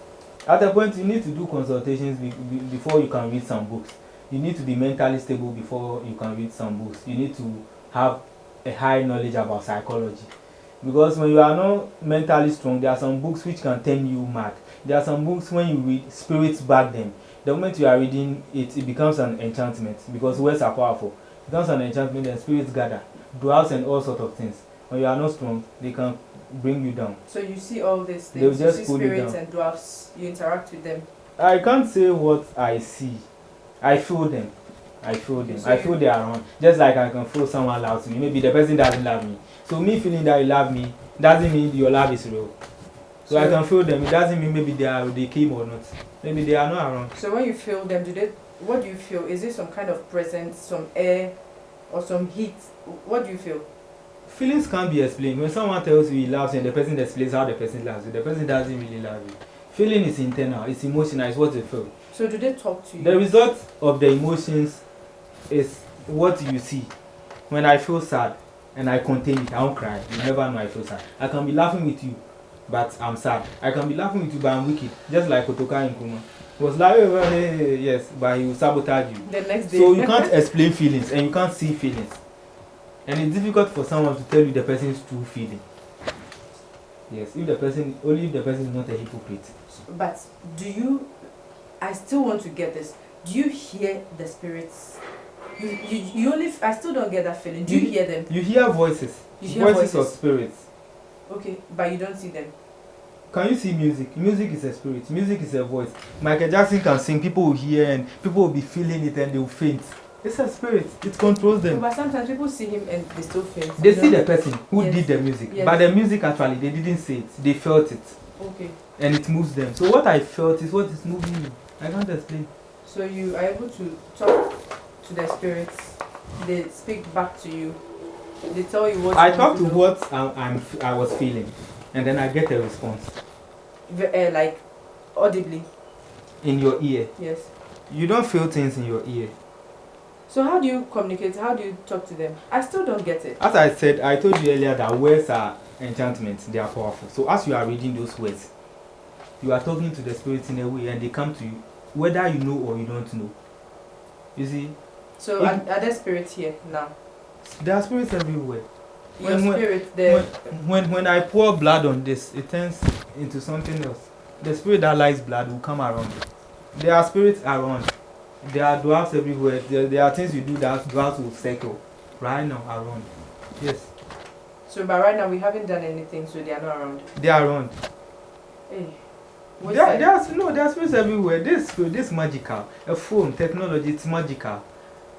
At a point, you need to do consultations before you can read some books. You need to be mentally stable before you can read some books. You need to have a high knowledge about psychology. Because when you are not mentally strong, there are some books which can turn you mad. There are some books when you read, spirits back them. The moment you are reading it, it becomes an enchantment. Because words are powerful. It becomes an enchantment and spirits gather. Dwarves and all sorts of things. When you are not strong, they can bring you down. So you see all these things, They'll just you see spirits and dwarfs, you interact with them. I can't say what I see. I feel them. I feel they are around. Just like I can feel someone loves me. Maybe the person doesn't love me. So me feeling that you love me doesn't mean your love is real. So I can feel them. It doesn't mean maybe they came or not. Maybe they are not around. So when you feel them, what do you feel? Is it some kind of presence, some air, or some heat? What do you feel? Feelings can't be explained. When someone tells you he loves you and the person explains how the person loves you, the person doesn't really love you. Feeling is internal, it's emotional, it's what you feel. So do they talk to you? The result of the emotions is what you see. When I feel sad and I contain it, I don't cry. You never know I feel sad. I can be laughing with you, but I'm sad. I can be laughing with you, but I'm wicked. Just like Otoka in Nkrumah. He was like, hey, yes, but he will sabotage you. The next day. So you can't explain feelings and you can't see feelings. And it's difficult for someone to tell you the person's true feeling. Yes, only if the person is not a hypocrite. But I still want to get this. Do you hear the spirits? I still don't get that feeling. Do you hear them? You hear voices. You hear voices of spirits. Okay, but you don't see them. Can you see music? Music is a spirit. Music is a voice. Michael Jackson can sing. People will hear and people will be feeling it and they will faint. It's a spirit. It controls them. But sometimes people see him and they still faint. They see the person who did the music. Yes. But the music actually, they didn't say it. They felt it. Okay. And it moves them. So what I felt is what is moving me. I can't explain. So you are able to talk to the spirits. They speak back to you. They tell you what. I talk to what I was feeling. And then I get a response. Like audibly. In your ear. Yes. You don't feel things in your ear. So how do you communicate? How do you talk to them? I still don't get it. As I said, I told you earlier that words are enchantments. They are powerful. So as you are reading those words, you are talking to the spirits in a way and they come to you, whether you know or you don't know. You see? So are there spirits here now? There are spirits everywhere. When I pour blood on this, it turns into something else. The spirit that likes blood will come around. There are spirits around. There are dwarfs everywhere. There are things you do that dwarfs will circle right now around. Yes. So but right now we haven't done anything, so they are not around. They are around. Hey. There are spirits everywhere. This magical. A phone, technology, it's magical.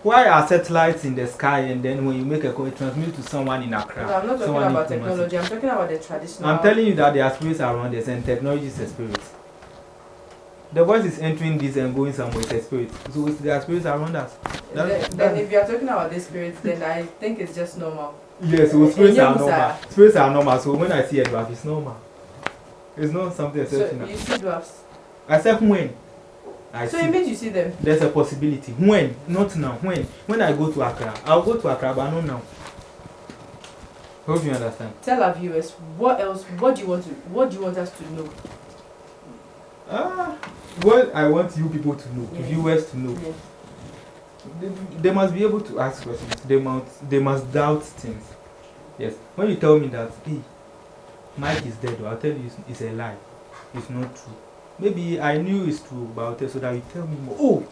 Why are satellites in the sky and then when you make a call, it transmits to someone in Accra? No, I'm not talking about technology. I'm talking about the traditional. I'm telling you that there are spirits around us and technology is a spirit. The voice is entering this and going somewhere. It's a spirit. So there are spirits around us. Then if you are talking about these spirits, then I think it's just normal. Yes, so spirits are normal. Spirits are normal. So when I see a dwarf, it's normal. It's not something exceptional. So you see dwarfs? I said when. So it means you see them? There's a possibility. When? Not now. When I go to Accra. I'll go to Accra, but not now. Hope you understand. Tell our viewers, what else, what do you want us to know? What I want you people to know, viewers to know. they must be able to ask questions. They must doubt things. Yes. When you tell me that, hey, Mike is dead, I'll tell you it's a lie. It's not true. Maybe I knew it's true, but I'll tell so that you tell me more. Oh,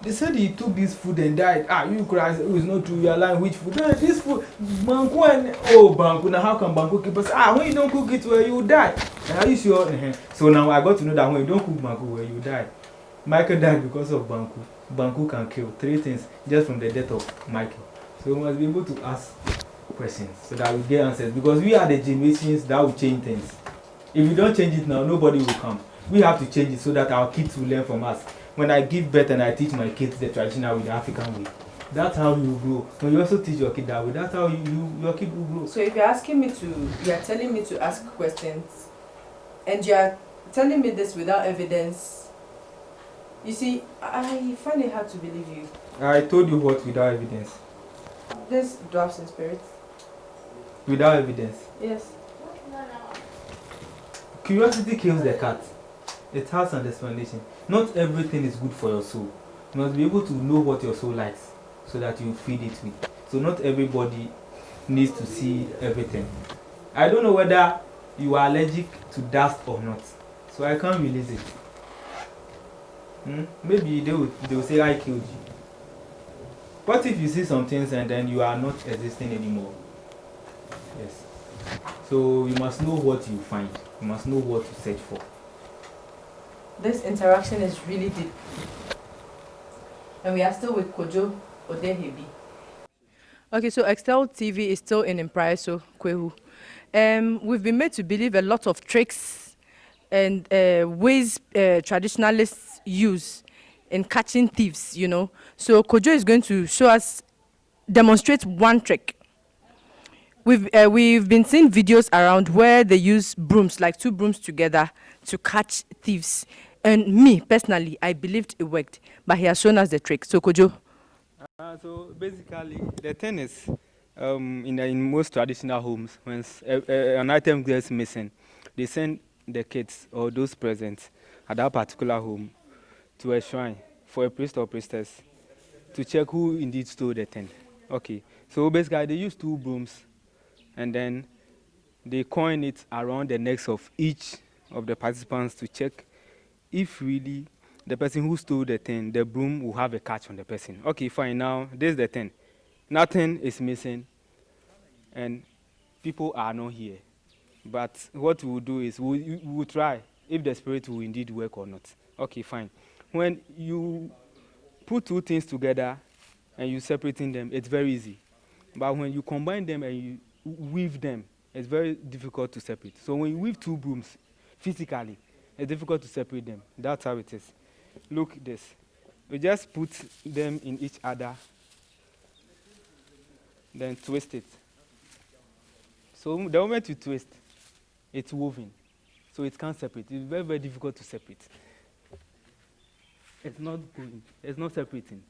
they said he took this food and died. You cry. Oh, it's not true. You are lying. Which food? This food. Banku and Banku. Now how can Banku keep us? When you don't cook it well, you die. Are you sure? So now I got to know that when you don't cook Banku well, you die. Michael died because of Banku. Banku can kill 3 things just from the death of Michael. So we must be able to ask questions so that we get answers, because we are the generations that will change things. If we don't change it now, nobody will come. We have to change it so that our kids will learn from us. When I give birth and I teach my kids the traditional way, the African way, that's how you grow. When you also teach your kid that way, that's how your kid will grow. So if you're telling me to ask questions, and you're telling me this without evidence, you see, I find it hard to believe you. I told you what without evidence? This dwarfs in spirit. Without evidence? Yes. Curiosity kills the cat. It has an explanation. Not everything is good for your soul. You must be able to know what your soul likes so that you feed it with. So not everybody needs to see everything. I don't know whether you are allergic to dust or not, so I can't release it. Maybe they will say I killed you. What if you see some things and then you are not existing anymore? Yes. So you must know what you find. You must know what to search for. This interaction is really deep. And we are still with Kojo Odehebi. Okay, so Xtel TV is still in Impraiso, Kwehu. We've been made to believe a lot of tricks and ways traditionalists use in catching thieves, you know. So Kojo is going to demonstrate one trick. We've been seeing videos around where they use brooms, like 2 brooms together, to catch thieves. And me, personally, I believed it worked. But he has shown us the trick. So, Kojo. So, basically, the thing is, in most traditional homes, when an item gets missing, they send the kids or those present at that particular home to a shrine for a priest or priestess to check who indeed stole the thing. Okay. So, basically, they use 2 brooms, and then they coin it around the necks of each of the participants to check if really the person who stole the thing, the broom will have a catch on the person. Okay, fine. Now, this is the thing. Nothing is missing, and people are not here. But what we will do is we will try if the spirit will indeed work or not. Okay, fine. When you put 2 things together and you separating them, it's very easy. But when you combine them and you weave them, it's very difficult to separate. So when you weave 2 brooms physically, it's difficult to separate them. That's how it is. Look this. We just put them in each other, then twist it. So the moment you twist, it's woven. So it can't separate. It's very, very difficult to separate. It's not going. It's not separating.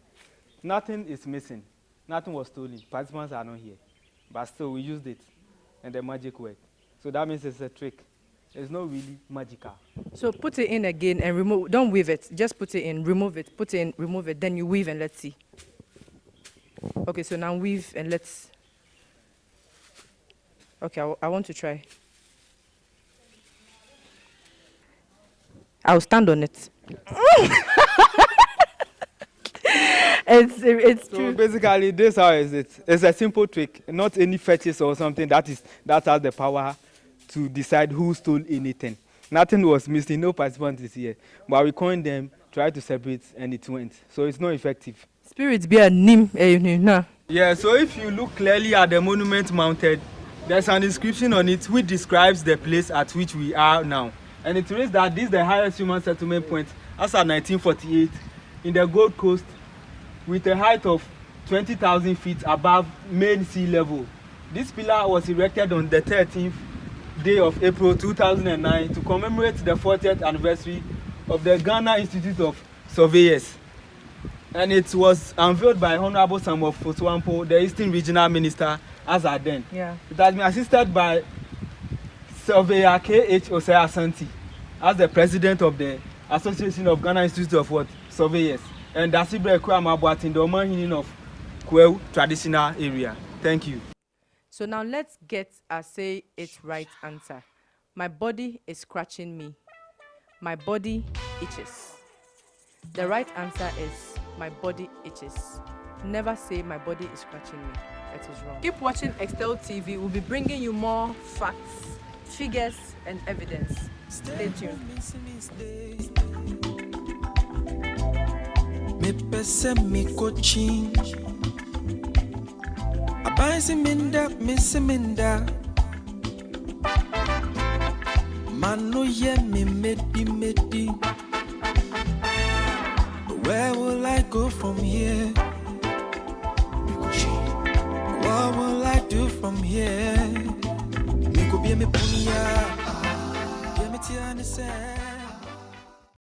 Nothing is missing. Nothing was stolen. Participants are not here. But still, we used it, and the magic worked. So that means it's a trick. It's not really magical. So put it in again and remove. Don't weave it. Just put it in, remove it, put it in, remove it. Then you weave and let's see. Okay, so now weave and let's. Okay, I want to try. I'll stand on it. It's so true. Basically, this how is it. It's a simple trick, not any fetish or something that has the power to decide who stole anything. Nothing was missing, no participant is here. But we coined them, tried to separate, and it went. So it's not effective. Spirits be a name. Yeah, so if you look clearly at the monument mounted, there's an inscription on it which describes the place at which we are now. And it reads that this is the highest human settlement point as at 1948 in the Gold Coast with a height of 20,000 feet above main sea level. This pillar was erected on the 13th day of April 2009 to commemorate the 40th anniversary of the Ghana Institute of Surveyors. And it was unveiled by Honorable Samuel Foswampo, the Eastern Regional Minister, as at then. Yeah. It has been assisted by Surveyor K.H. Osei Asante as the President of the Association of Ghana Institute of Surveyors. And that's it, Kwame in the Oman of Kwewu traditional area. Thank you. So now let's get say its right answer. My body is scratching me. My body itches. The right answer is my body itches. Never say my body is scratching me. It is wrong. Keep watching Xtel TV. We'll be bringing you more facts, figures, and evidence. Stay tuned. Me pese me coaching. Abansi minda, misi minda. Manu ye me medi. Where will I go from here? What will I do from here? Me go be me punya. Be me tiane se.